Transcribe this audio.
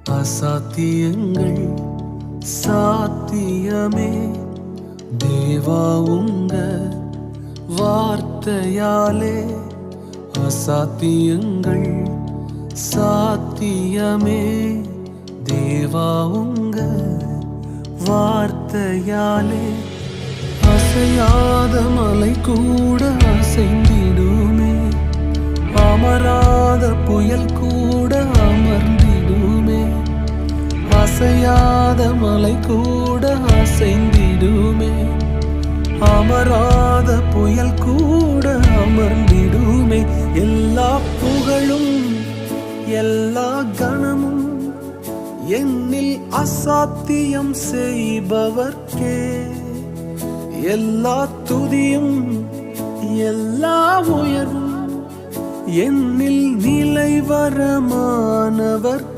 அசாத்தியங்கள் சாத்தியமே. தேவா உங்க வார்த்தையாலே அசாத்தியங்கள் சாத்தியமே. தேவா உங்க வார்த்தையாலே அசையாத மலை கூட அசைந்திடுமே. அமராத புயல் கூட அமர்ந்திடுமே. அசையாத மலை கூட அசைந்திடுமே. அமராத புயல் கூட அமர்ந்திடுமே. எல்லா புகழும் எல்லா கணமும் என்னில் அசாத்தியம் செய்பவர்க்கே. எல்லா துதியும் எல்லா உயர்வும் என்னில் நிலைவரமானவர்